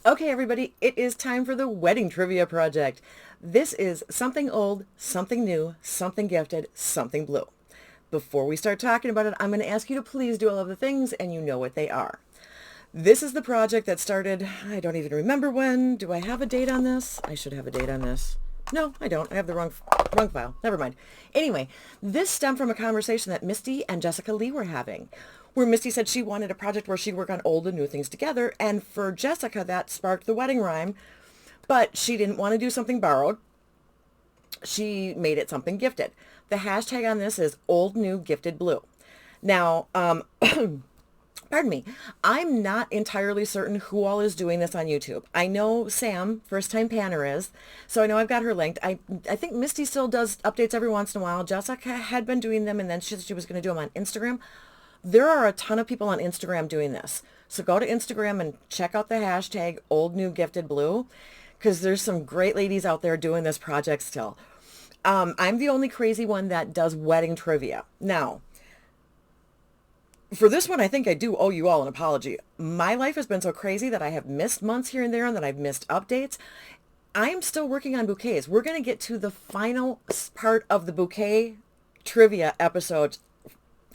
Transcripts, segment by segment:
Okay, everybody, it is time for the wedding trivia project. This is something old, something new, something gifted, something blue. Before we start talking about it, I'm going to ask you to please do all of the things, and you know what they are. This is the project that started, I don't even remember when. Do I have a date on this? I should have a date on this. No, I don't. I have the wrong file. Never mind. Anyway, this stemmed from a conversation that Misty and Jessica Lee were having, where Misty said she wanted a project where she'd work on old and new things together, and for Jessica, that sparked the wedding rhyme, but she didn't want to do something borrowed. She made it something gifted. The hashtag on this is old, new, gifted, blue. Now, pardon me, I'm not entirely certain who all is doing this on YouTube. I know Sam, first time panner, is, so I know I've got her linked. I think Misty still does updates every once in a while. Jessica had been doing them, and then she was going to do them on Instagram. There are a ton of people on Instagram doing this. So go to Instagram and check out the hashtag old, new, gifted, blue, because there's some great ladies out there doing this project still. I'm the only crazy one that does wedding trivia. Now, for this one, I think I do owe you all an apology. My life has been so crazy that I have missed months here and there and that I've missed updates. I am still working on bouquets. We're going to get to the final part of the bouquet trivia episode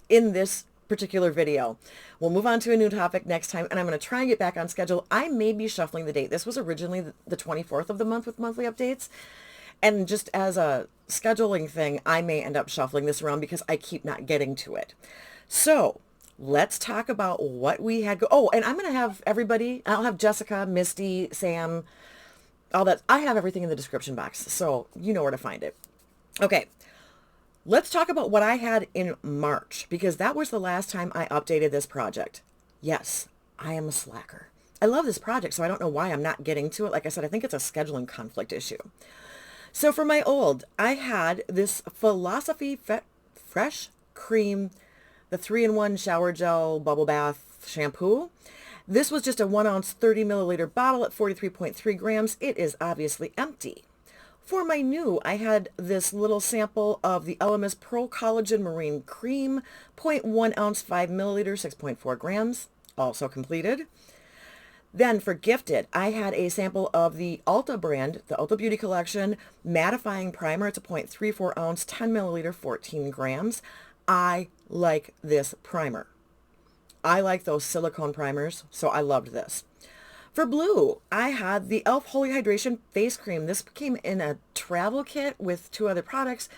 in this particular video. We'll move on to a new topic next time, and I'm going to try and get back on schedule. I may be shuffling the date. This was originally the 24th of the month with monthly updates. And just as a scheduling thing, I may end up shuffling this around because I keep not getting to it. So let's talk about what we had. Oh, and I'm going to have everybody, I'll have Jessica, Misty, Sam, all that. I have everything in the description box, so you know where to find it. Okay, let's talk about what I had in March, because that was the last time I updated this project. Yes, I am a slacker. I love this project, so I don't know why I'm not getting to it. Like I said, I think it's a scheduling conflict issue. So for my old, I had this Philosophy Fresh Cream, the 3-in-1 shower gel bubble bath shampoo. This was just a 1 ounce 30 milliliter bottle at 43.3 grams. It is obviously empty. For my new, I had this little sample of the LMS Pro Collagen Marine Cream, zero point 0.1 ounce 5 milliliter, 6.4 grams, also completed. Then for gifted, I had a sample of the Ulta brand, the Ulta Beauty Collection Mattifying Primer. It's a 0.34 ounce, 10 milliliter, 14 grams. I like this primer. I like those silicone primers, so I loved this. For blue, I had the e.l.f. Holy Hydration Face Cream. This came in a travel kit with 2 other products,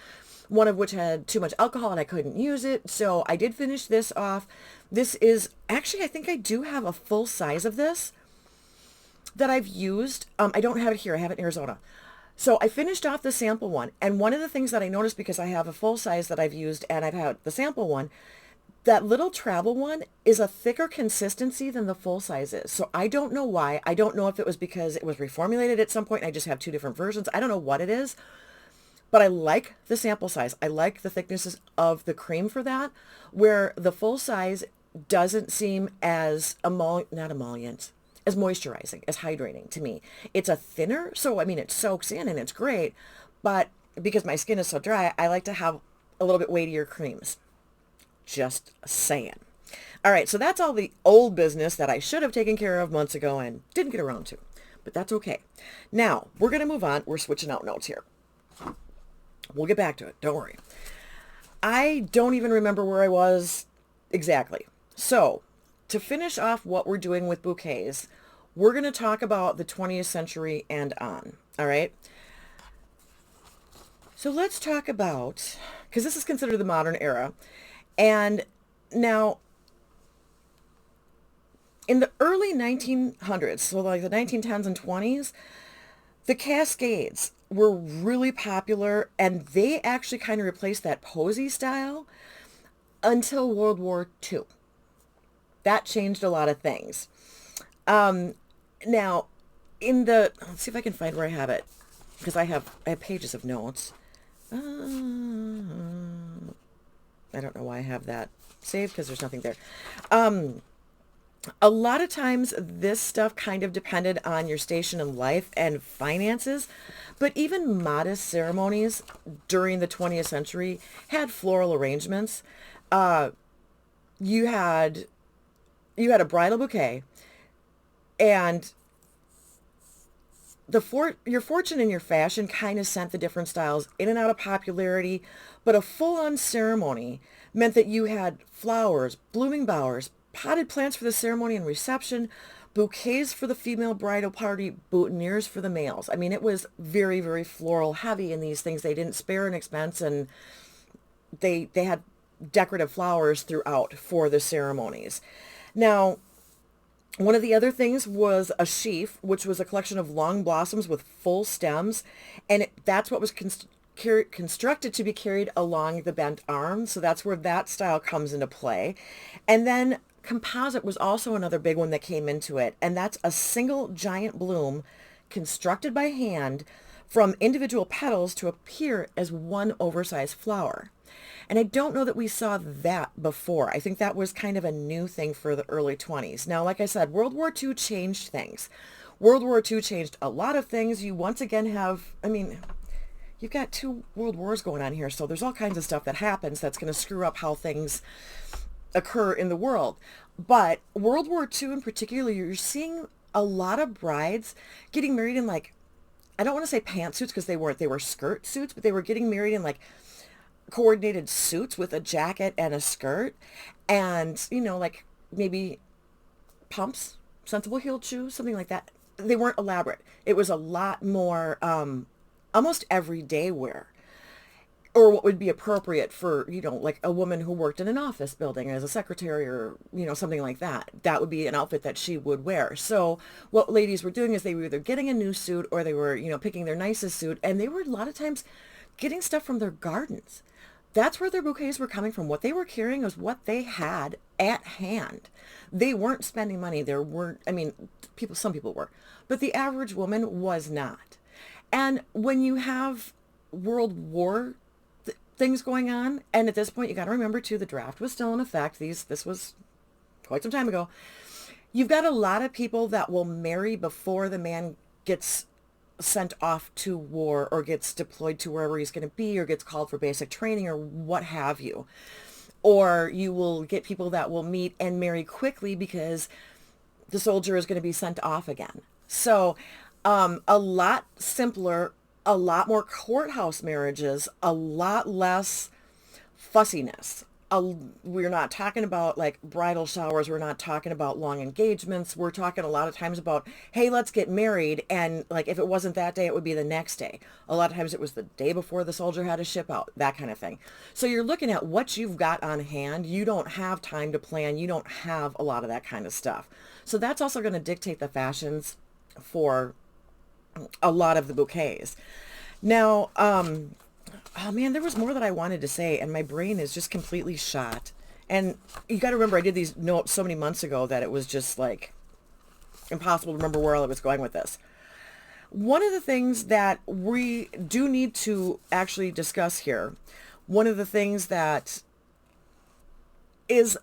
one of which had too much alcohol and I couldn't use it. So I did finish this off. This is, actually, I think I do have a full size of this that I've used. I don't have it here. I have it in Arizona. So I finished off the sample one. And one of the things that I noticed, because I have a full size that I've used and I've had the sample one, that little travel one is a thicker consistency than the full size is. So I don't know why. I don't know if it was because it was reformulated at some point and I just have 2 different versions. I don't know what it is, but I like the sample size. I like the thicknesses of the cream for that, where the full size doesn't seem as not emollient, as moisturizing, as hydrating to me. It's a thinner, so I mean, it soaks in and it's great, but because my skin is so dry, I like to have a little bit weightier creams. Just saying. All right, so that's all the old business that I should have taken care of months ago and didn't get around to, but that's okay. Now, we're going to move on. We're switching out notes here. We'll get back to it. Don't worry. I don't even remember where I was exactly. So, to finish off what we're doing with bouquets, we're going to talk about the 20th century and on. All right? So let's talk about, because this is considered the modern era, and now in the early 1900s, so like the 1910s and 20s, the Cascades were really popular, and they actually kind of replaced that posy style until World War II. That changed a lot of things. Now, let's see if I can find where I have it, because I have pages of notes. I don't know why I have that saved, because there's nothing there. A lot of times this stuff kind of depended on your station in life and finances, but even modest ceremonies during the 20th century had floral arrangements. You had a bridal bouquet, and your fortune and your fashion kind of sent the different styles in and out of popularity, but a full-on ceremony meant that you had flowers, blooming bowers, potted plants for the ceremony and reception, bouquets for the female bridal party, boutonnieres for the males. I mean, it was very, very floral heavy in these things. They didn't spare an expense, and they had decorative flowers throughout for the ceremonies. Now, one of the other things was a sheaf, which was a collection of long blossoms with full stems, and that's what was constructed to be carried along the bent arm. So that's where that style comes into play. And then composite was also another big one that came into it, and that's a single giant bloom constructed by hand from individual petals to appear as one oversized flower. And I don't know that we saw that before. I think that was kind of a new thing for the early 20s. Now, like I said, World War II changed things. World War II changed a lot of things. You once again have, I mean, you've got two world wars going on here, so there's all kinds of stuff that happens that's going to screw up how things occur in the world. But World War II in particular, you're seeing a lot of brides getting married in, like, I don't want to say pantsuits because they weren't, they were skirt suits, but they were getting married in like coordinated suits with a jacket and a skirt, and, you know, like maybe pumps, sensible heeled shoes, something like that. They weren't elaborate. It was a lot more almost everyday wear, or what would be appropriate for, you know, like a woman who worked in an office building as a secretary, or, you know, something like that. That would be an outfit that she would wear. So what ladies were doing is they were either getting a new suit, or they were, you know, picking their nicest suit, and they were a lot of times getting stuff from their gardens. That's where their bouquets were coming from. What they were carrying was what they had at hand. They weren't spending money. There weren't, I mean, some people were, but the average woman was not. And when you have World War things going on, and at this point, you got to remember too, the draft was still in effect. This was quite some time ago. You've got a lot of people that will marry before the man gets sent off to war, or gets deployed to wherever he's going to be, or gets called for basic training, or what have you. Or you will get people that will meet and marry quickly because the soldier is going to be sent off again. So a lot simpler, a lot more courthouse marriages, a lot less fussiness. We're not talking about like bridal showers. We're not talking about long engagements. We're talking a lot of times about, hey, let's get married. And like, if it wasn't that day, it would be the next day. A lot of times it was the day before the soldier had to ship out, that kind of thing. So you're looking at what you've got on hand. You don't have time to plan. You don't have a lot of that kind of stuff. So that's also going to dictate the fashions for a lot of the bouquets. Now, oh man, there was more that I wanted to say, and my brain is just completely shot. And you got to remember, I did these notes so many months ago that it was just like impossible to remember where I was going with this. One of the things that we do need to actually discuss here, one of the things that is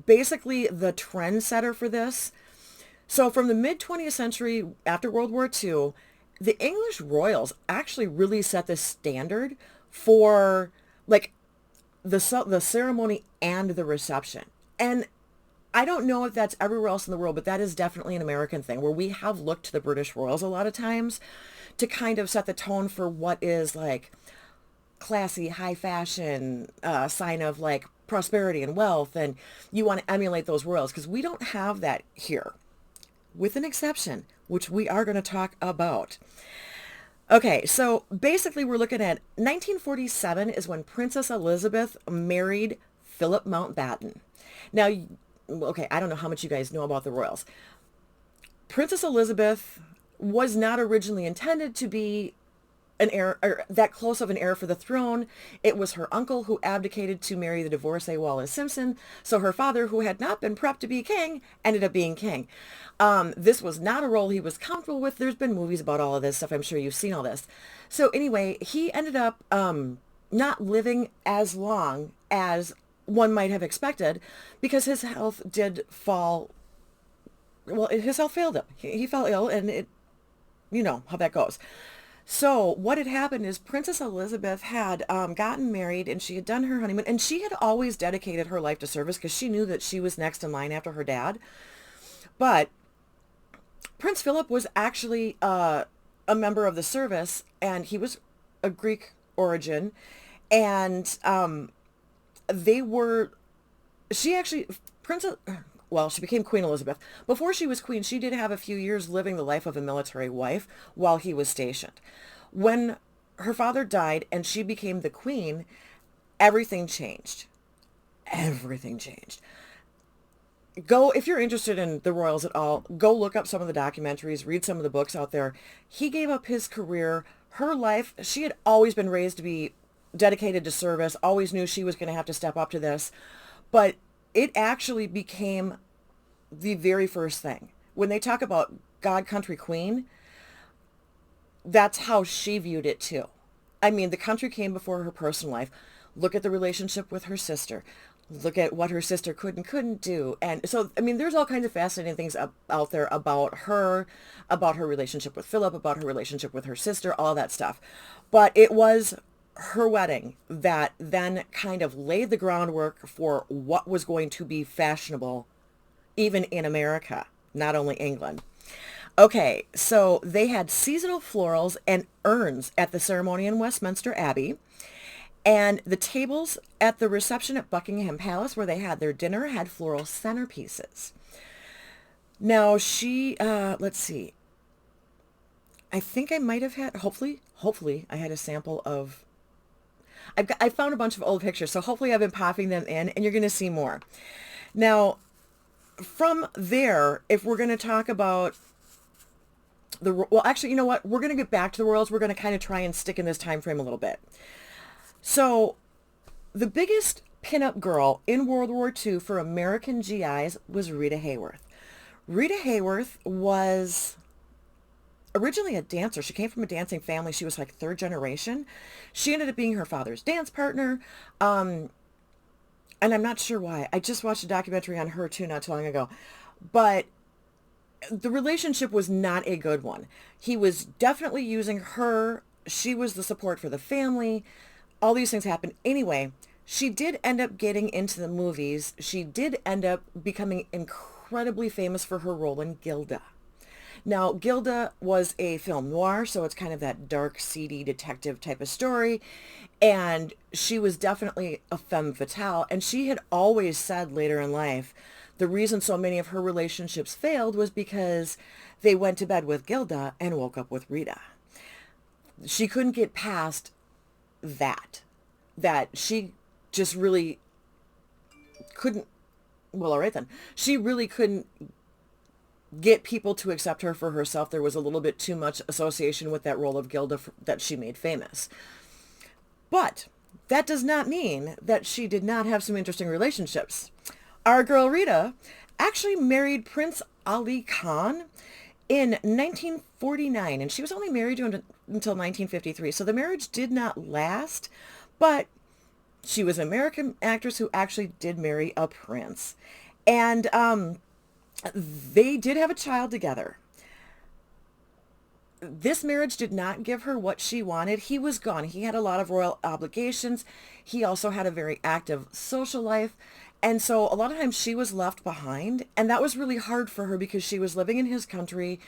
basically the trendsetter for this. So from the mid 20th century, after World War II, the English royals actually really set the standard for like the ceremony and the reception. And I don't know if that's everywhere else in the world, but that is definitely an American thing, where we have looked to the British royals a lot of times to kind of set the tone for what is like classy, high fashion, sign of like prosperity and wealth. And you want to emulate those royals, because we don't have that here, with an exception, which we are going to talk about. Okay, so basically we're looking at 1947 is when Princess Elizabeth married Philip Mountbatten. Now, okay, I don't know how much you guys know about the royals. Princess Elizabeth was not originally intended to be an heir, or that close of an heir for the throne. It was her uncle who abdicated to marry the divorcee Wallis Simpson. So her father, who had not been prepped to be king, ended up being king. This was not a role he was comfortable with. There's been movies about all of this stuff. I'm sure you've seen all this. So anyway, he ended up not living as long as one might have expected, because his health did fall. Well, his health failed him. He fell ill, and it, you know how that goes. So what had happened is Princess Elizabeth had gotten married, and she had done her honeymoon, and she had always dedicated her life to service because she knew that she was next in line after her dad. But Prince Philip was actually a member of the service, and he was a Greek origin, and they were, she actually, Princess, well, she became Queen Elizabeth. Before she was queen, she did have a few years living the life of a military wife while he was stationed. When her father died and she became the queen, everything changed. Everything changed. Go, if you're interested in the royals at all, go look up some of the documentaries, read some of the books out there. He gave up his career, her life. She had always been raised to be dedicated to service, always knew she was going to have to step up to this. But it actually became the very first thing. When they talk about God Country Queen, that's how she viewed it too. I mean, the country came before her personal life. Look at the relationship with her sister. Look at what her sister could and couldn't do. And so, I mean, there's all kinds of fascinating things out there about her relationship with Philip, about her relationship with her sister, all that stuff. But it was her wedding that then kind of laid the groundwork for what was going to be fashionable, even in America, not only England. Okay, so they had seasonal florals and urns at the ceremony in Westminster Abbey. And the tables at the reception at Buckingham Palace where they had their dinner had floral centerpieces. Now let's see. I think I might have had, hopefully I had a sample of, I found a bunch of old pictures, so hopefully I've been popping them in and you're going to see more. Now, from there, if we're going to talk about well, actually, you know what? We're going to get back to the royals. We're going to kind of try and stick in this time frame a little bit. So the biggest pinup girl in World War II for American GIs was Rita Hayworth. Rita Hayworth was originally a dancer. She came from a dancing family. She was like third generation. She ended up being her father's dance partner. And I'm not sure why. I just watched a documentary on her too not too long ago. But the relationship was not a good one. He was definitely using her. She was the support for the family. All these things happened. Anyway, she did end up getting into the movies. She did end up becoming incredibly famous for her role in Gilda. Now, Gilda was a film noir, so it's kind of that dark, seedy detective type of story. And she was definitely a femme fatale. And she had always said later in life, the reason so many of her relationships failed was because they went to bed with Gilda and woke up with Rita. She couldn't get past that she just really couldn't, well, all right then, she really couldn't get people to accept her for herself. There was a little bit too much association with that role of Gilda that she made famous. But that does not mean that she did not have some interesting relationships. Our girl Rita actually married Prince Ali Khan in 1949, and she was only married to him until 1953. So the marriage did not last, but she was an American actress who actually did marry a prince. And they did have a child together. This marriage did not give her what she wanted. He was gone. He had a lot of royal obligations. He also had a very active social life. And so a lot of times she was left behind, and that was really hard for her because she was living in his country.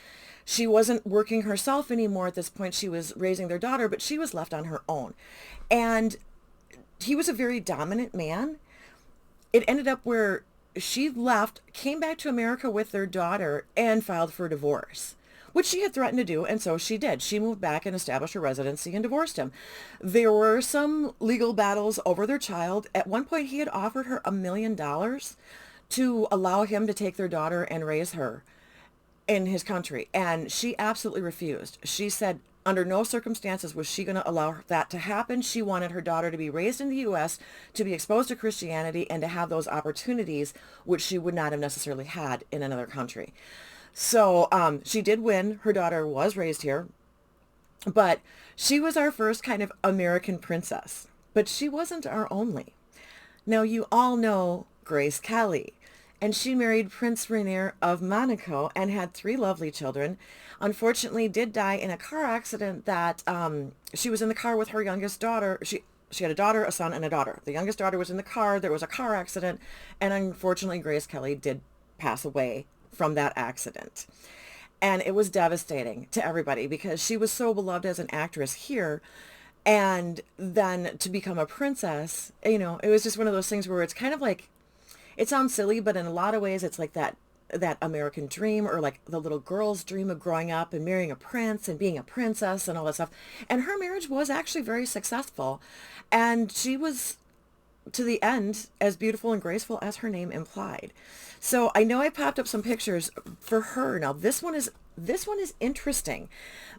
She wasn't working herself anymore at this point. She was raising their daughter, but she was left on her own. And he was a very dominant man. It ended up where she left, came back to America with their daughter, and filed for divorce, which she had threatened to do, and so she did. She moved back and established her residency and divorced him. There were some legal battles over their child. At one point, he had offered her $1 million to allow him to take their daughter and raise her in his country, and she absolutely refused. She said under no circumstances was she going to allow that to happen. She wanted her daughter to be raised in the U.S., to be exposed to Christianity, and to have those opportunities, which she would not have necessarily had in another country. So she did win. Her daughter was raised here, but she was our first kind of American princess, but she wasn't our only. Now, you all know Grace Kelly, and she married Prince Rainier of Monaco and had 3 lovely children. Unfortunately, did die in a car accident that she was in the car with her youngest daughter. She had a daughter, a son, and a daughter. The youngest daughter was in the car. There was a car accident, and unfortunately, Grace Kelly did pass away from that accident. And it was devastating to everybody because she was so beloved as an actress here. And then to become a princess, it was just one of those things where it's kind of like, it sounds silly, but in a lot of ways it's like that American dream, or like the little girl's dream of growing up and marrying a prince and being a princess and all that stuff. And her marriage was actually very successful. And she was, to the end, as beautiful and graceful as her name implied. So I know I popped up some pictures for her. Now this one is interesting.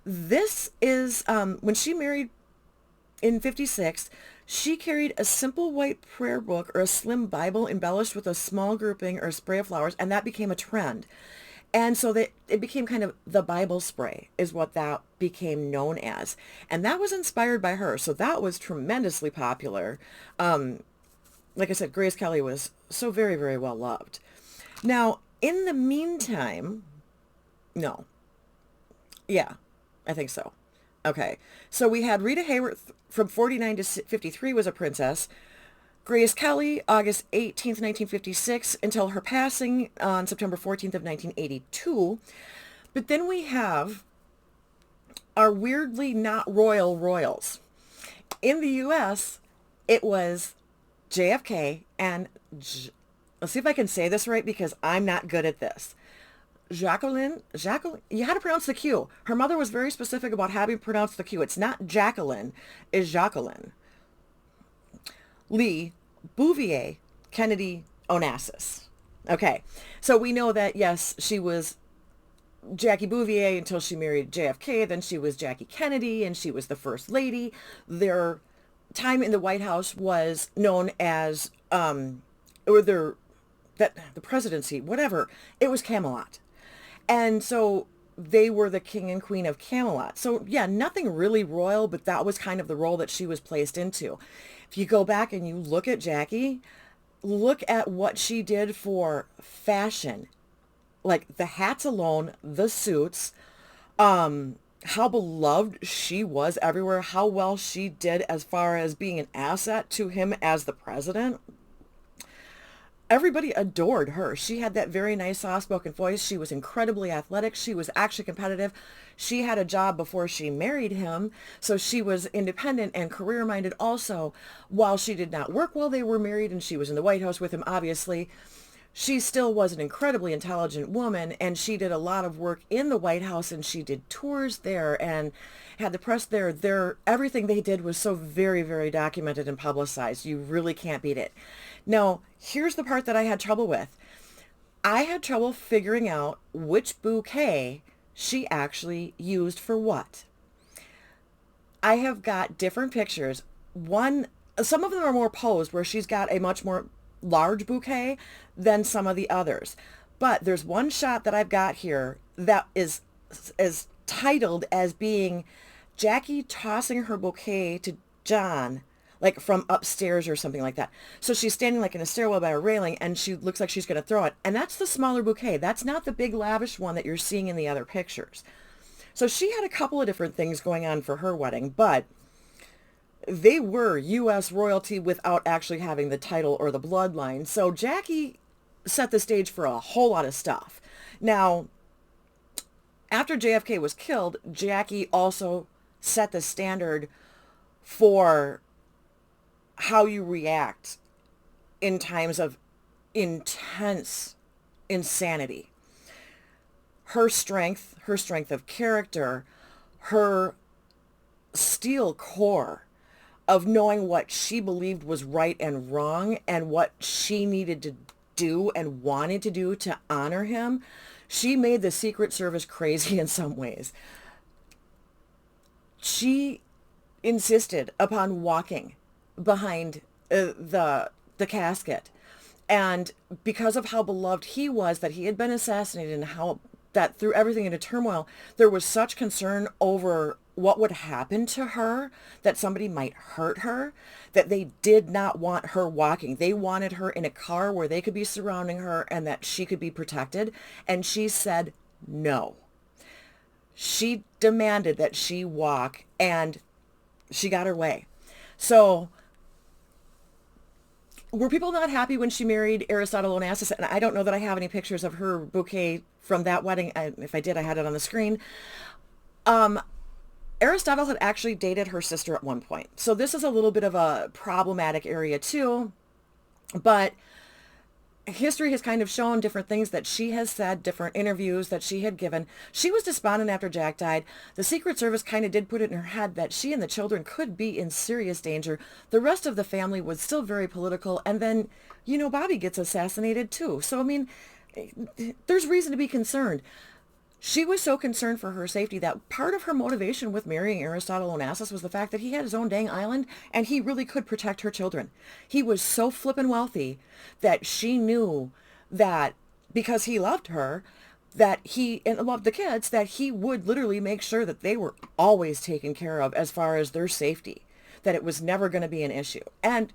This is when she married in 56, she carried a simple white prayer book or a slim Bible embellished with a small grouping or a spray of flowers, and that became a trend. And so that it became kind of the Bible spray is what that became known as. And that was inspired by her. So that was tremendously popular. Like I said, Grace Kelly was so very, very well loved. Now, in the meantime, no. Yeah, I think so. Okay. So we had Rita Hayworth from 49 to 53 was a princess. Grace Kelly, August 18th, 1956, until her passing on September 14th of 1982. But then we have our weirdly not royal royals. In the U.S., it was JFK and, let's see if I can say this right because I'm not good at this. Jacqueline, you had to pronounce the Q. Her mother was very specific about having to pronounce the Q. It's not Jacqueline, it's Jacqueline. Lee, Bouvier, Kennedy, Onassis. Okay, so we know that, yes, she was Jackie Bouvier until she married JFK, then she was Jackie Kennedy, and she was the first lady. Their time in the White House was known as, or their, that the presidency, whatever, it was Camelot. And so they were the king and queen of Camelot. So yeah, nothing really royal, but that was kind of the role that she was placed into. If you go back and you look at Jackie, look at what she did for fashion, like the hats alone, the suits, how beloved she was everywhere, how well she did as far as being an asset to him as the president. Everybody adored her. She had that very nice soft-spoken voice. She was incredibly athletic. She was actually competitive. She had a job before she married him, so she was independent and career-minded also. While she did not work while they were married, and she was in the White House with him, obviously, she still was an incredibly intelligent woman, and she did a lot of work in the White House, and she did tours there and had the press there. Everything they did was so very, very documented and publicized. You really can't beat it. Now, here's the part that I had trouble with. I had trouble figuring out which bouquet she actually used for what. I have got different pictures. Some of them are more posed, where she's got a much more large bouquet than some of the others. But there's one shot that I've got here that is titled as being Jackie tossing her bouquet to John, like from upstairs or something like that. So she's standing like in a stairwell by a railing, and she looks like she's going to throw it. And that's the smaller bouquet. That's not the big lavish one that you're seeing in the other pictures. So she had a couple of different things going on for her wedding, but they were U.S. royalty without actually having the title or the bloodline. So Jackie set the stage for a whole lot of stuff. Now, after JFK was killed, Jackie also set the standard for how you react in times of intense insanity. Her strength of character, her steel core of knowing what she believed was right and wrong and what she needed to do and wanted to do to honor him. She made the Secret Service crazy in some ways. She insisted upon walking behind the casket, and because of how beloved he was, that he had been assassinated, and how that threw everything into turmoil, there was such concern over what would happen to her, that somebody might hurt her, that they did not want her walking. They wanted her in a car where they could be surrounding her and that she could be protected. And she said no. She demanded that she walk, and she got her way. So were people not happy when she married Aristotle Onassis? And I don't know that I have any pictures of her bouquet from that wedding. If I did, I had it on the screen. Aristotle had actually dated her sister at one point. So this is a little bit of a problematic area too. But history has kind of shown different things that she has said, different interviews that she had given. She was despondent after Jack died. The Secret Service kind of did put it in her head that she and the children could be in serious danger. The rest of the family was still very political. And then, Bobby gets assassinated too. So, I mean, there's reason to be concerned. She was so concerned for her safety that part of her motivation with marrying Aristotle Onassis was the fact that he had his own dang island and he really could protect her children. He was so flippin' wealthy that she knew that because he loved her, and loved the kids, that he would literally make sure that they were always taken care of as far as their safety, that it was never going to be an issue. And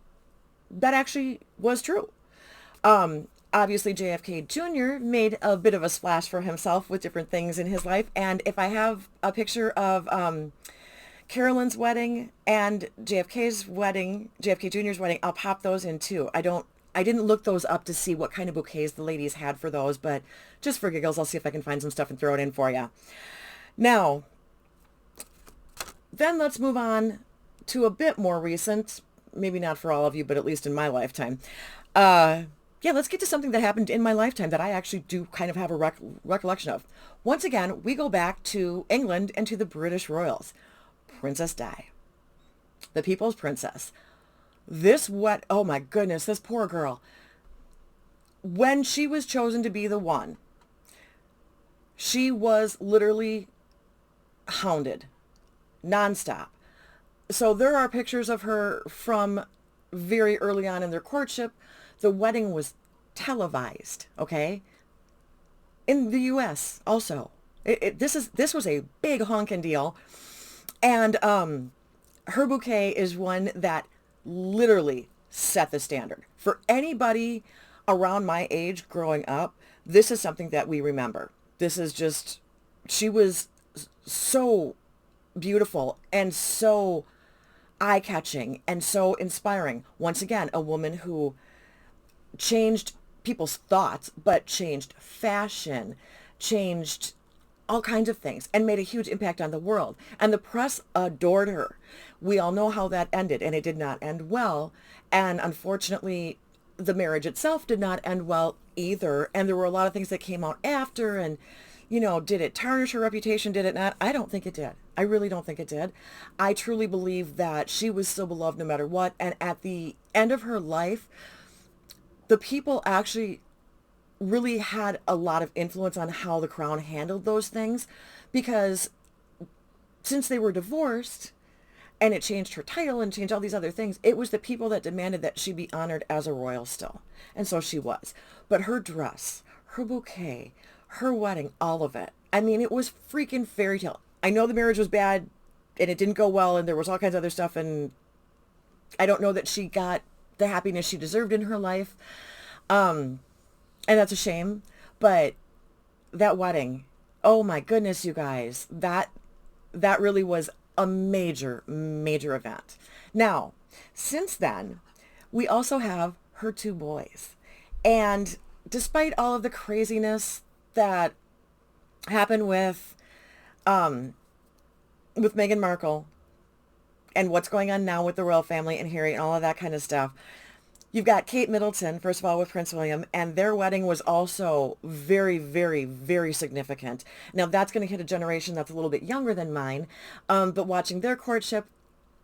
that actually was true. Obviously, JFK Jr. made a bit of a splash for himself with different things in his life. And if I have a picture of Carolyn's wedding and JFK's wedding, JFK Jr.'s wedding, I'll pop those in too. I didn't look those up to see what kind of bouquets the ladies had for those, but just for giggles, I'll see if I can find some stuff and throw it in for you. Now, then let's move on to a bit more recent, maybe not for all of you, but at least in my lifetime. Yeah, let's get to something that happened in my lifetime that I actually do kind of have a recollection of. Once again, we go back to England and to the British royals. Princess Di, the people's princess. Oh my goodness, this poor girl. When she was chosen to be the one, she was literally hounded nonstop. So there are pictures of her from very early on in their courtship. The wedding was televised, okay? In the U.S. also. This was a big honkin' deal. And her bouquet is one that literally set the standard. For anybody around my age growing up, this is something that we remember. This is just, she was so beautiful and so eye-catching and so inspiring. Once again, a woman who changed people's thoughts, but changed fashion, changed all kinds of things, and made a huge impact on the world. And the press adored her. We all know how that ended, and it did not end well. And unfortunately, the marriage itself did not end well either. And there were a lot of things that came out after, and, did it tarnish her reputation? Did it not? I don't think it did. I really don't think it did. I truly believe that she was still beloved no matter what. And at the end of her life, the people actually really had a lot of influence on how the crown handled those things, because since they were divorced and it changed her title and changed all these other things, it was the people that demanded that she be honored as a royal still. And so she was. But her dress, her bouquet, her wedding, all of it. I mean, it was freaking fairy tale. I know the marriage was bad and it didn't go well and there was all kinds of other stuff, and I don't know that she got the happiness she deserved in her life. And that's a shame. But that wedding, oh my goodness, you guys, that really was a major, major event. Now, since then, we also have her two boys. And despite all of the craziness that happened with Meghan Markle and what's going on now with the royal family and Harry and all of that kind of stuff, you've got Kate Middleton, first of all, with Prince William, and their wedding was also very, very, very significant. Now, that's going to hit a generation that's a little bit younger than mine, but watching their courtship,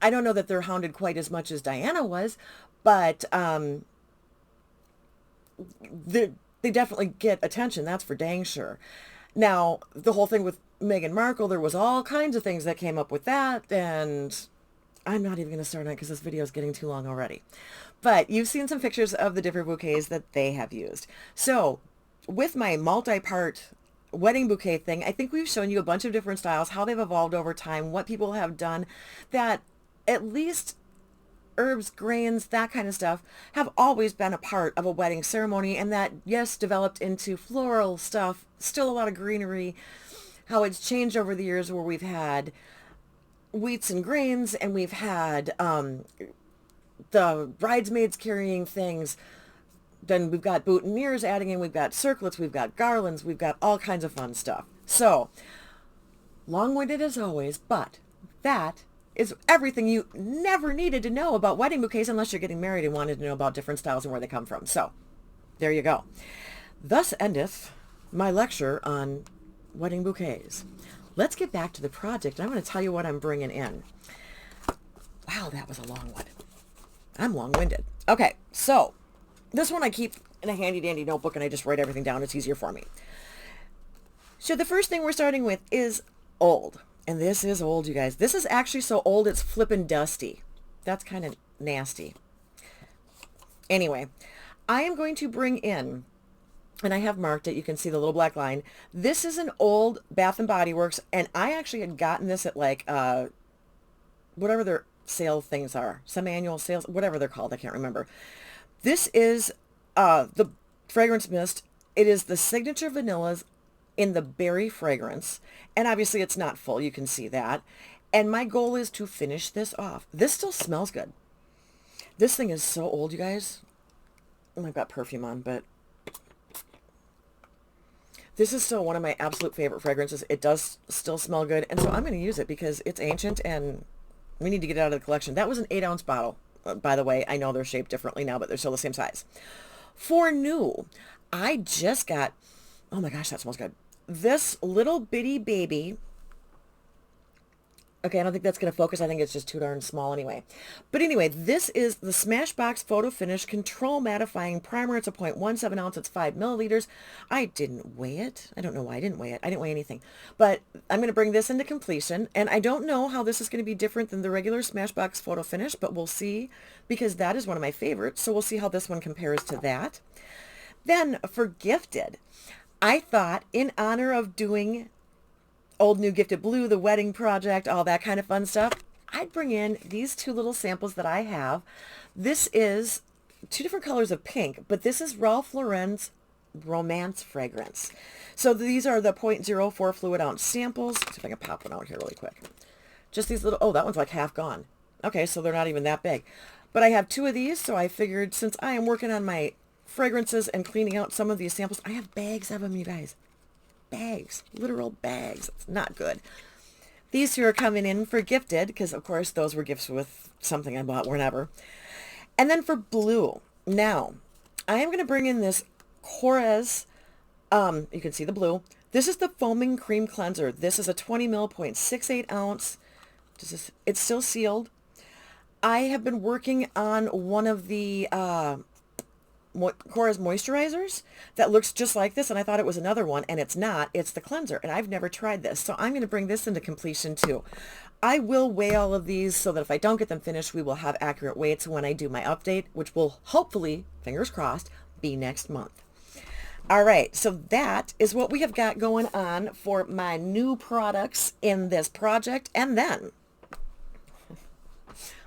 I don't know that they're hounded quite as much as Diana was, but they definitely get attention, that's for dang sure. Now, the whole thing with Meghan Markle, there was all kinds of things that came up with that, and I'm not even going to start on it because this video is getting too long already. But you've seen some pictures of the different bouquets that they have used. So with my multi-part wedding bouquet thing, I think we've shown you a bunch of different styles, how they've evolved over time, what people have done, that at least herbs, grains, that kind of stuff have always been a part of a wedding ceremony, and that, yes, developed into floral stuff, still a lot of greenery, how it's changed over the years where we've had wheats and grains, and we've had the bridesmaids carrying things. Then we've got boutonnieres adding in, we've got circlets, we've got garlands, we've got all kinds of fun stuff. So, long-winded as always, but that is everything you never needed to know about wedding bouquets unless you're getting married and wanted to know about different styles and where they come from. So, there you go. Thus endeth my lecture on wedding bouquets. Let's get back to the project. I'm going to tell you what I'm bringing in. Wow, that was a long one. I'm long-winded. Okay, so this one I keep in a handy-dandy notebook and I just write everything down. It's easier for me. So the first thing we're starting with is old. And this is old, you guys. This is actually so old it's flippin' dusty. That's kind of nasty. Anyway, I am going to bring in, and I have marked it. You can see the little black line. This is an old Bath and Body Works, and I actually had gotten this at like whatever their sale things are, semi-annual sales, whatever they're called. I can't remember. This is the fragrance mist. It is the Signature Vanillas in the berry fragrance, and obviously it's not full. You can see that. And my goal is to finish this off. This still smells good. This thing is so old, you guys. Oh, I've got perfume on, but this is still one of my absolute favorite fragrances. It does still smell good, and so I'm going to use it because it's ancient and we need to get it out of the collection. That was an 8-ounce bottle, by the way. I know they're shaped differently now, but they're still the same size. For new, I just got, oh my gosh, that smells good. This little bitty baby. Okay, I don't think that's going to focus. I think it's just too darn small anyway. But anyway, this is the Smashbox Photo Finish Control Mattifying Primer. It's a 0.17 ounce. It's 5 milliliters. I didn't weigh it. I don't know why I didn't weigh it. I didn't weigh anything. But I'm going to bring this into completion. And I don't know how this is going to be different than the regular Smashbox Photo Finish, but we'll see, because that is one of my favorites. So we'll see how this one compares to that. Then for gifted, I thought in honor of doing Old New Gifted Blue, the wedding project, all that kind of fun stuff, I'd bring in these two little samples that I have. This is two different colors of pink, but this is Ralph Lauren's Romance fragrance. So these are the 0.04 fluid ounce samples. Let's see if I can pop one out here really quick. Just these little, oh, that one's like half gone. Okay, so they're not even that big. But I have two of these, so I figured since I am working on my fragrances and cleaning out some of these samples, I have bags of them, you guys. Bags, literal bags. It's not good. These two are coming in for gifted because, of course, those were gifts with something I bought whenever. And then for blue, now I am going to bring in this Korres. You can see the blue. This is the Foaming Cream Cleanser. This is a 20 ml, 0.68 ounce. It's still sealed. I have been working on one of the Korres moisturizers that looks just like this, and I thought it was another one, and it's not. It's the cleanser, and I've never tried this, so I'm going to bring this into completion too. I will weigh all of these so that if I don't get them finished, we will have accurate weights when I do my update, which will hopefully, fingers crossed, be next month. All right, so that is what we have got going on for my new products in this project, and then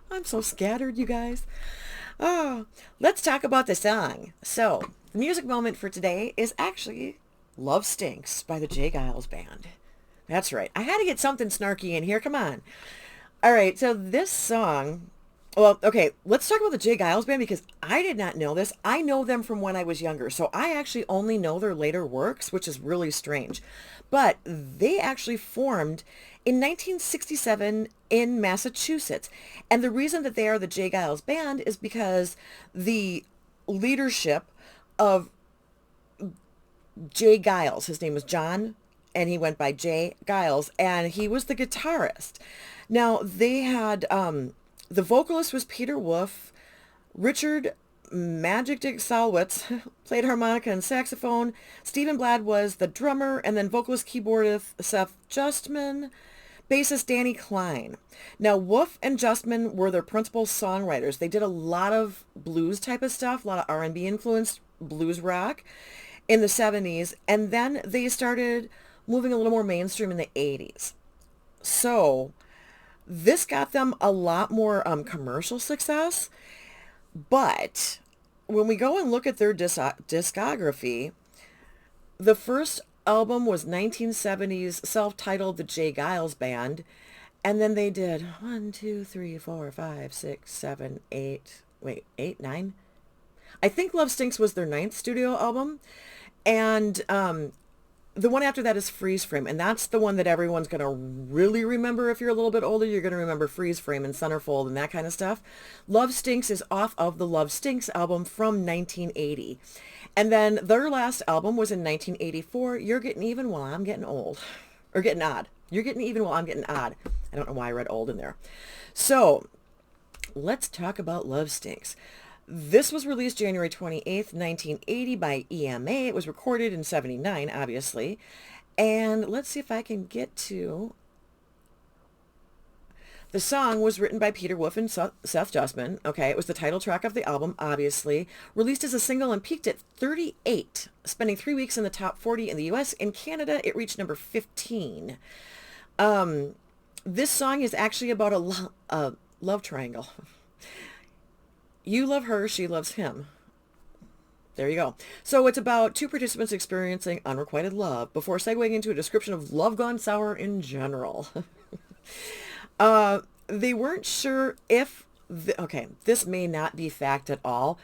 I'm so scattered, you guys. Oh, let's talk about the song. So, the music moment for today is actually Love Stinks by the J. Geils Band. That's right. I had to get something snarky in here. Come on. All right, so this song, well, okay, let's talk about the J. Geils Band because I did not know this. I know them from when I was younger, so I actually only know their later works, which is really strange. But they actually formed in 1967 in Massachusetts. And the reason that they are the J. Geils Band is because the leadership of J. Geils, his name was John, and he went by J. Geils, and he was the guitarist. Now, they had, the vocalist was Peter Wolf, Richard Magic Dick Salwitz played harmonica and saxophone, Stephen Blad was the drummer, and then vocalist keyboardist Seth Justman, bassist Danny Klein. Now, Wolf and Justman were their principal songwriters. They did a lot of blues type of stuff, a lot of R&B influenced blues rock in the 70s, and then they started moving a little more mainstream in the 80s. So this got them a lot more commercial success, but when we go and look at their discography, the first album was 1970s, self-titled The J. Geils Band, and then they did 1, 2, 3, 4, 5, 6, 7, 8, wait, 8, 9? I think Love Stinks was their ninth studio album. And the one after that is Freeze Frame, and that's the one that everyone's going to really remember. If you're a little bit older, you're going to remember Freeze Frame and Centerfold and that kind of stuff. Love Stinks is off of the Love Stinks album from 1980. And then their last album was in 1984, You're Getting Even While I'm Getting Old. Or Getting Odd. You're Getting Even While I'm Getting Odd. I don't know why I read old in there. So, let's talk about Love Stinks. This was released January 28th, 1980 by EMA. It was recorded in 79, obviously. And let's see if I can get to... The song was written by Peter Wolf and Seth Justman. Okay, it was the title track of the album, obviously. Released as a single and peaked at 38, spending 3 weeks in the top 40 in the US. In Canada, it reached number 15. This song is actually about a love triangle. You love her, she loves him. There you go. So it's about two participants experiencing unrequited love before segueing into a description of love gone sour in general. They weren't sure if... okay, this may not be fact at all.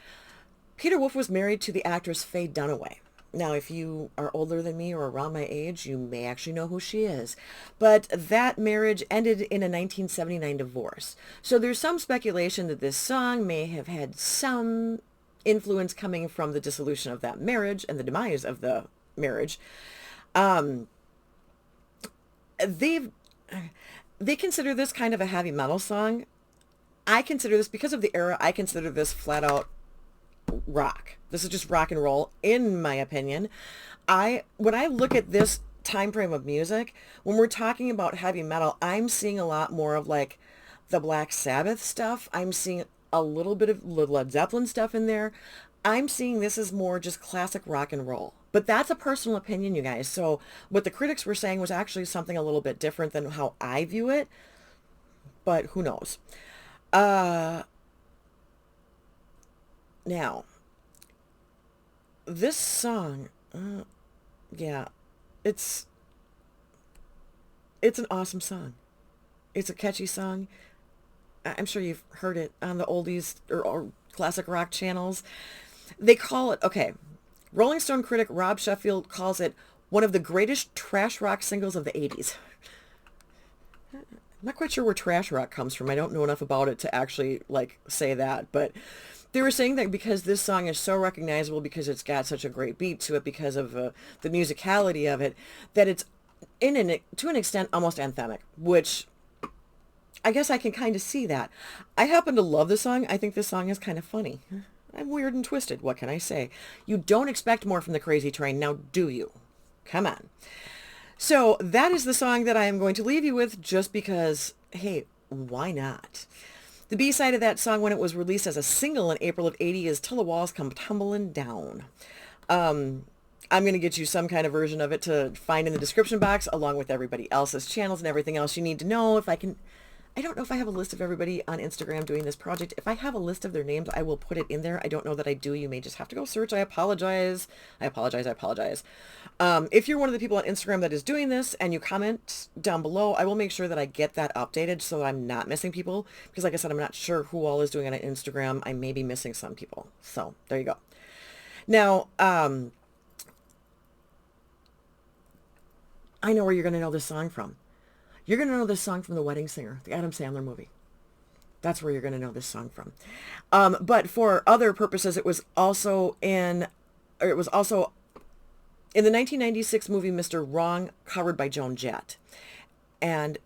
Peter Wolf was married to the actress Faye Dunaway. Now, if you are older than me or around my age, you may actually know who she is. But that marriage ended in a 1979 divorce. So there's some speculation that this song may have had some influence coming from the dissolution of that marriage and the demise of the marriage. They consider this kind of a heavy metal song. I consider this, because of the era, I consider this flat out rock. This is just rock and roll, in my opinion. When I look at this time frame of music, when we're talking about heavy metal, I'm seeing a lot more of like the Black Sabbath stuff. I'm seeing a little bit of Led Zeppelin stuff in there. I'm seeing this as more just classic rock and roll. But that's a personal opinion, you guys. So what the critics were saying was actually something a little bit different than how I view it. But who knows? Now, this song, yeah, it's an awesome song. It's a catchy song. I'm sure you've heard it on the oldies or classic rock channels. They call it, okay, Rolling Stone critic Rob Sheffield calls it one of the greatest trash rock singles of the 80s. I'm not quite sure where trash rock comes from. I don't know enough about it to actually like say that, but they were saying that because this song is so recognizable, because it's got such a great beat to it, because of the musicality of it, that it's to an extent almost anthemic, which I guess I can kind of see that. I happen to love the song. I think this song is kind of funny. I'm weird and twisted. What can I say? You don't expect more from the Crazy Train, now do you? Come on. So that is the song that I am going to leave you with, just because, hey, why not? The B-side of that song, when it was released as a single in April of 80, is Till the Walls Come Tumbling Down. I'm going to get you some kind of version of it to find in the description box, along with everybody else's channels and everything else you need to know. I don't know if I have a list of everybody on Instagram doing this project. If I have a list of their names, I will put it in there. I don't know that I do. You may just have to go search. I apologize. If you're one of the people on Instagram that is doing this and you comment down below, I will make sure that I get that updated so that I'm not missing people. Because like I said, I'm not sure who all is doing it on Instagram. I may be missing some people. So there you go. Now, I know where you're going to know this song from. You're going to know this song from The Wedding Singer, the Adam Sandler movie. That's where you're going to know this song from. But for other purposes, it was also in the 1996 movie Mr. Wrong, covered by Joan Jett. And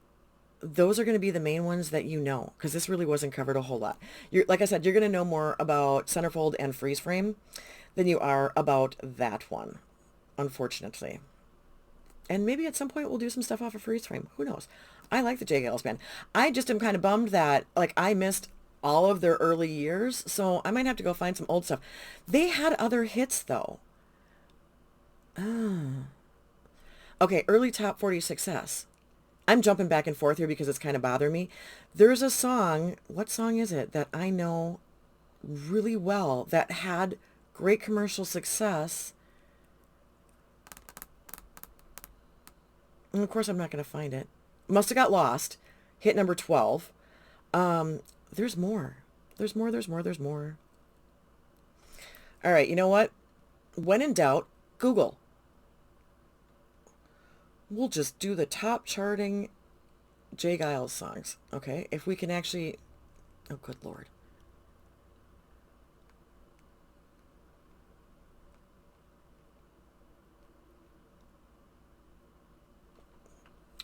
those are going to be the main ones that you know, because this really wasn't covered a whole lot. Like I said, you're going to know more about Centerfold and Freeze Frame than you are about that one, unfortunately. And maybe at some point we'll do some stuff off of Freeze Frame. Who knows? I like the J. Gales Band. I just am kind of bummed that like I missed all of their early years, so I might have to go find some old stuff. They had other hits though. Okay, early top 40 success. I'm jumping back and forth here because it's kind of bothering me. There's a song, what song is it, that I know really well that had great commercial success. And of course, I'm not going to find it. Must have got lost. Hit number 12. There's more. There's more, there's more, there's more. All right, you know what? When in doubt, Google. We'll just do the top charting Jay Giles songs. Okay, if we can actually... Oh, good Lord.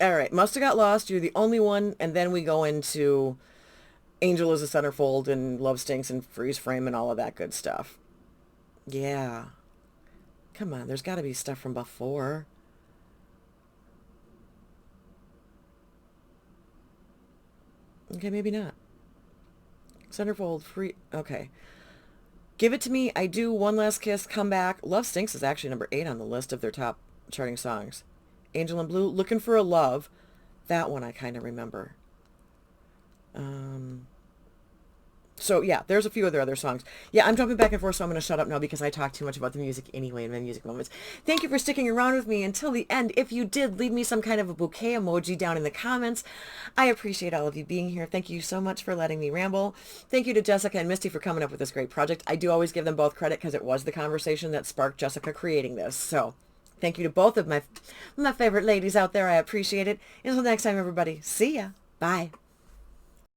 All right, Must Have Got Lost. You're the only one, and then we go into Angel is a Centerfold and Love Stinks and Freeze Frame and all of that good stuff. Yeah. Come on, there's got to be stuff from before. Okay, maybe not. Centerfold, free... Okay. Give It To Me, I Do, One Last Kiss, Come Back. Love Stinks is actually number 8 on the list of their top charting songs. Angel in Blue, Looking for a Love. That one I kind of remember. So yeah, there's a few of their other songs. Yeah, I'm jumping back and forth, so I'm going to shut up now because I talk too much about the music anyway in my music moments. Thank you for sticking around with me until the end. If you did, leave me some kind of a bouquet emoji down in the comments. I appreciate all of you being here. Thank you so much for letting me ramble. Thank you to Jessica and Misty for coming up with this great project. I do always give them both credit because it was the conversation that sparked Jessica creating this. So thank you to both of my favorite ladies out there. I appreciate it. Until next time, everybody. See ya. Bye.